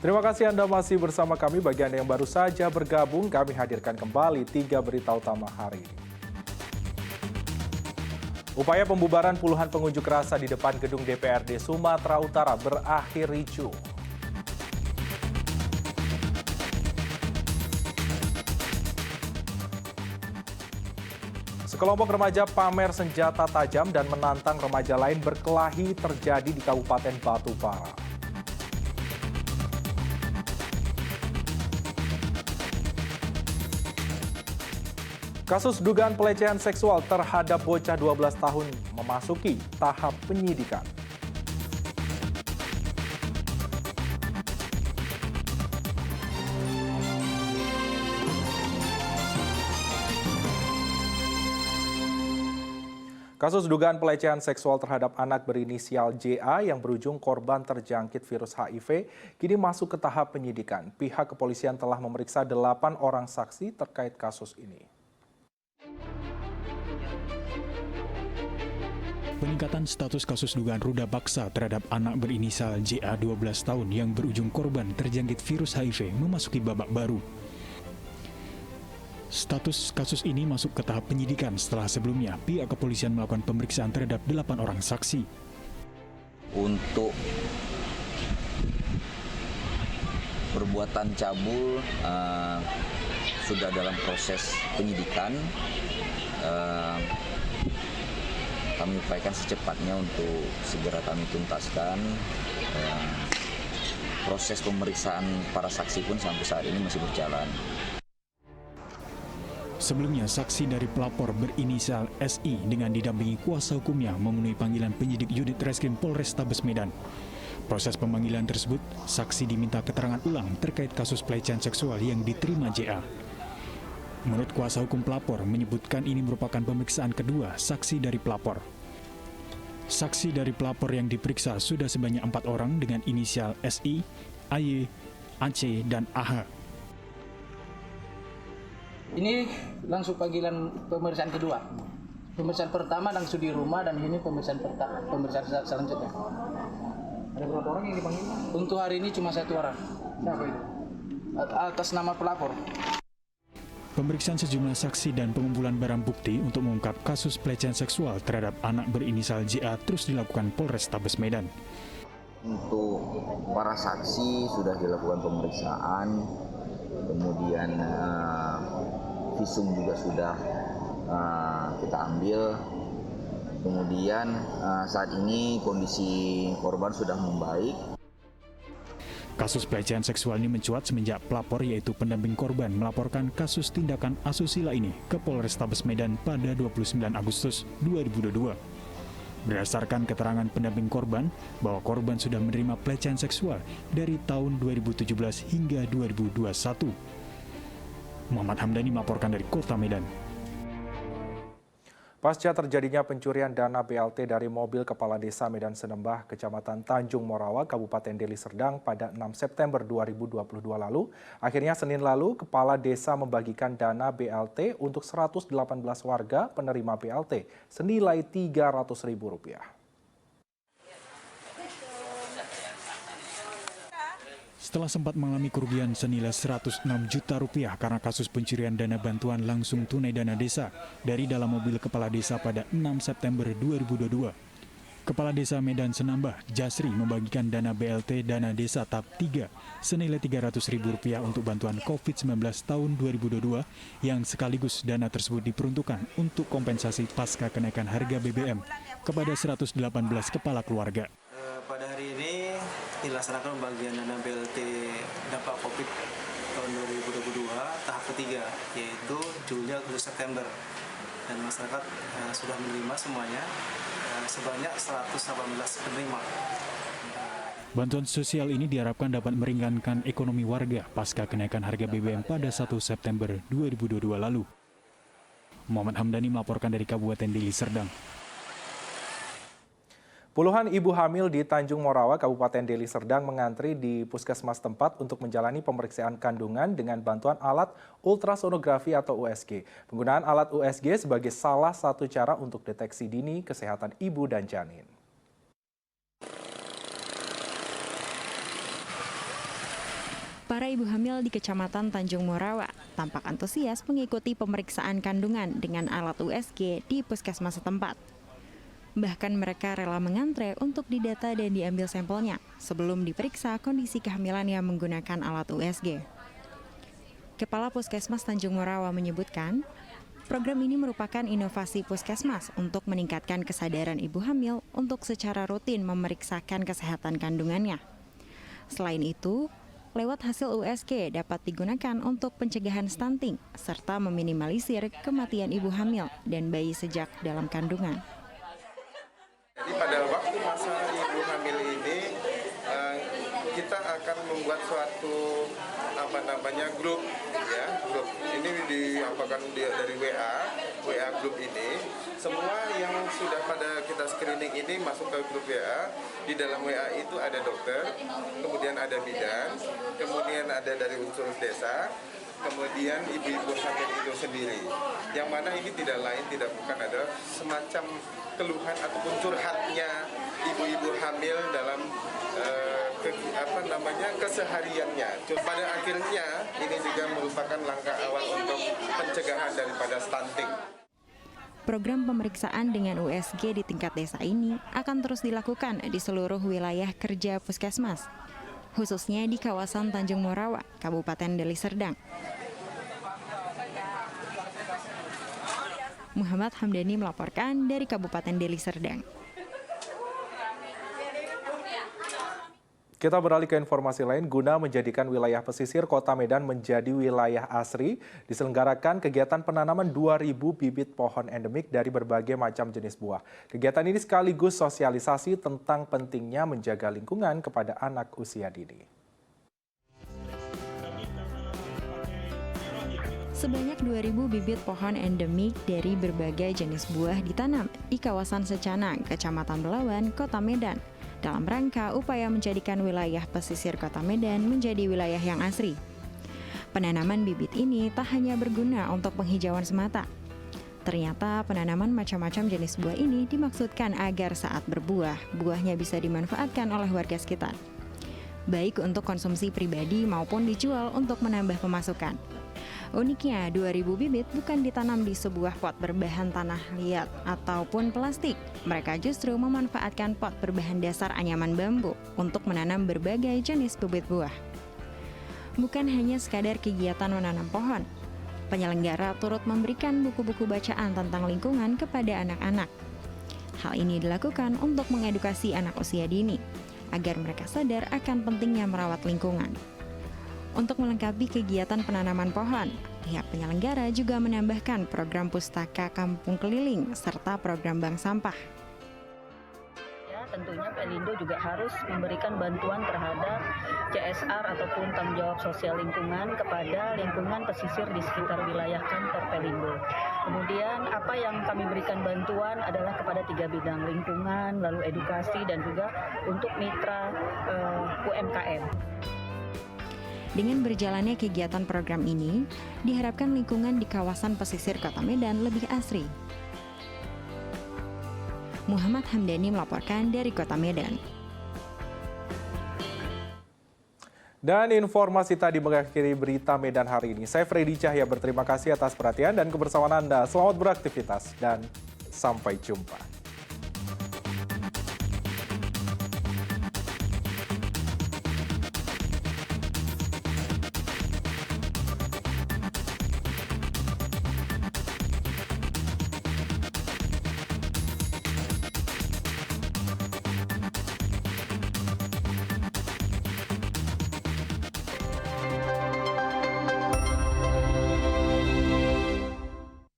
Terima kasih Anda masih bersama kami. Bagi Anda yang baru saja bergabung, kami hadirkan kembali 3 berita utama hari ini. Upaya pembubaran puluhan pengunjuk rasa di depan gedung DPRD Sumatera Utara berakhir ricuh. Sekelompok remaja pamer senjata tajam dan menantang remaja lain berkelahi terjadi di Kabupaten Batubara. Kasus dugaan pelecehan seksual terhadap bocah 12 tahun memasuki tahap penyidikan. Kasus dugaan pelecehan seksual terhadap anak berinisial JA yang berujung korban terjangkit virus HIV kini masuk ke tahap penyidikan. Pihak kepolisian telah memeriksa 8 orang saksi terkait kasus ini. Peningkatan status kasus dugaan ruda paksa terhadap anak berinisial JA 12 tahun yang berujung korban terjangkit virus HIV memasuki babak baru. Status kasus ini masuk ke tahap penyidikan setelah sebelumnya pihak kepolisian melakukan pemeriksaan terhadap 8 orang saksi. Untuk perbuatan cabul sudah dalam proses penyidikan. Kami upayakan secepatnya untuk segera kami tuntaskan. Proses pemeriksaan para saksi pun sampai saat ini masih berjalan. Sebelumnya, saksi dari pelapor berinisial SI dengan didampingi kuasa hukumnya memenuhi panggilan penyidik Unit Reskrim Polrestabes Medan. Proses pemanggilan tersebut, saksi diminta keterangan ulang terkait kasus pelecehan seksual yang diterima JA. Menurut kuasa hukum pelapor, menyebutkan ini merupakan pemeriksaan kedua saksi dari pelapor. Saksi dari pelapor yang diperiksa sudah sebanyak 4 orang dengan inisial SI, AY, AC, dan AH. Ini langsung panggilan pemeriksaan kedua. Pemeriksaan pertama langsung di rumah dan ini pemeriksaan selanjutnya. Ada berapa orang yang dipanggil? Untuk hari ini cuma 1 orang. Siapa itu? Atas nama pelapor. Pemeriksaan sejumlah saksi dan pengumpulan barang bukti untuk mengungkap kasus pelecehan seksual terhadap anak berinisial JA terus dilakukan Polrestabes Medan. Untuk para saksi sudah dilakukan pemeriksaan, kemudian visum juga sudah kita ambil. Kemudian saat ini kondisi korban sudah membaik. Kasus pelecehan seksual ini mencuat semenjak pelapor yaitu pendamping korban melaporkan kasus tindakan asusila ini ke Polrestabes Medan pada 29 Agustus 2022. Berdasarkan keterangan pendamping korban bahwa korban sudah menerima pelecehan seksual dari tahun 2017 hingga 2021. Muhammad Hamdani melaporkan dari Kota Medan. Pasca terjadinya pencurian dana BLT dari mobil Kepala Desa Medan Senembah, Kecamatan Tanjung Morawa, Kabupaten Deli Serdang pada 6 September 2022 lalu, akhirnya Senin lalu Kepala Desa membagikan dana BLT untuk 118 warga penerima BLT senilai Rp300.000. Setelah sempat mengalami kerugian senilai Rp106 juta karena kasus pencurian dana bantuan langsung tunai dana desa dari dalam mobil Kepala Desa pada 6 September 2022. Kepala Desa Medan Senambah, Jasri, membagikan dana BLT dana desa tahap 3 senilai Rp300.000 untuk bantuan COVID-19 tahun 2022 yang sekaligus dana tersebut diperuntukkan untuk kompensasi pasca kenaikan harga BBM kepada 118 kepala keluarga. Pada hari ini dilaksanakan pembagian dana BLT dampak COVID tahun 2022 tahap ketiga, yaitu Juli Agustus September, dan masyarakat sudah menerima semuanya sebanyak 118 penerima. Bantuan sosial ini diharapkan dapat meringankan ekonomi warga pasca kenaikan harga BBM pada 1 September 2022 lalu. Muhammad Hamdani melaporkan dari Kabupaten Deli Serdang. Puluhan ibu hamil di Tanjung Morawa, Kabupaten Deli Serdang mengantri di puskesmas tempat untuk menjalani pemeriksaan kandungan dengan bantuan alat ultrasonografi atau USG. Penggunaan alat USG sebagai salah satu cara untuk deteksi dini kesehatan ibu dan janin. Para ibu hamil di Kecamatan Tanjung Morawa tampak antusias mengikuti pemeriksaan kandungan dengan alat USG di puskesmas setempat. Bahkan mereka rela mengantre untuk didata dan diambil sampelnya sebelum diperiksa kondisi kehamilan yang menggunakan alat USG. Kepala Puskesmas Tanjung Morawa menyebutkan, program ini merupakan inovasi puskesmas untuk meningkatkan kesadaran ibu hamil untuk secara rutin memeriksakan kesehatan kandungannya. Selain itu, lewat hasil USG dapat digunakan untuk pencegahan stunting serta meminimalisir kematian ibu hamil dan bayi sejak dalam kandungan. Jadi pada waktu masa ibu hamil ini kita akan membuat suatu grup grup ini diapakan dari WA grup ini. Semua yang sudah pada kita screening ini masuk ke grup WA. Di dalam WA itu ada dokter, kemudian ada bidan, kemudian ada dari unsur desa, kemudian ibu-ibu hamil itu sendiri. Yang mana ini tidak lain tidak bukan adalah semacam keluhan ataupun curhatnya ibu-ibu hamil dalam kesehariannya. Pada akhirnya ini juga merupakan langkah awal untuk pencegahan daripada stunting. Program pemeriksaan dengan USG di tingkat desa ini akan terus dilakukan di seluruh wilayah kerja puskesmas, khususnya di kawasan Tanjung Morawa, Kabupaten Deli Serdang. Muhammad Hamdani melaporkan dari Kabupaten Deli Serdang. Kita beralih ke informasi lain. Guna menjadikan wilayah pesisir Kota Medan menjadi wilayah asri, diselenggarakan kegiatan penanaman 2.000 bibit pohon endemik dari berbagai macam jenis buah. Kegiatan ini sekaligus sosialisasi tentang pentingnya menjaga lingkungan kepada anak usia dini. Sebanyak 2.000 bibit pohon endemik dari berbagai jenis buah ditanam di kawasan Secanang, Kecamatan Belawan, Kota Medan, dalam rangka upaya menjadikan wilayah pesisir Kota Medan menjadi wilayah yang asri. Penanaman bibit ini tak hanya berguna untuk penghijauan semata. Ternyata penanaman macam-macam jenis buah ini dimaksudkan agar saat berbuah, buahnya bisa dimanfaatkan oleh warga sekitar, baik untuk konsumsi pribadi maupun dijual untuk menambah pemasukan. Uniknya, 2.000 bibit bukan ditanam di sebuah pot berbahan tanah liat ataupun plastik. Mereka justru memanfaatkan pot berbahan dasar anyaman bambu untuk menanam berbagai jenis bibit buah. Bukan hanya sekadar kegiatan menanam pohon, penyelenggara turut memberikan buku-buku bacaan tentang lingkungan kepada anak-anak. Hal ini dilakukan untuk mengedukasi anak usia dini, agar mereka sadar akan pentingnya merawat lingkungan. Untuk melengkapi kegiatan penanaman pohon, pihak penyelenggara juga menambahkan program pustaka kampung keliling serta program bank sampah. Ya, tentunya Pelindo juga harus memberikan bantuan terhadap CSR ataupun tanggung jawab sosial lingkungan kepada lingkungan pesisir di sekitar wilayah kantor Pelindo. Kemudian apa yang kami berikan bantuan adalah kepada 3 bidang: lingkungan, lalu edukasi, dan juga untuk mitra UMKM. Dengan berjalannya kegiatan program ini, diharapkan lingkungan di kawasan pesisir Kota Medan lebih asri. Muhammad Hamdani melaporkan dari Kota Medan. Dan informasi tadi mengakhiri berita Medan hari ini. Saya Freddy Cahya berterima kasih atas perhatian dan kebersamaan Anda. Selamat beraktivitas dan sampai jumpa.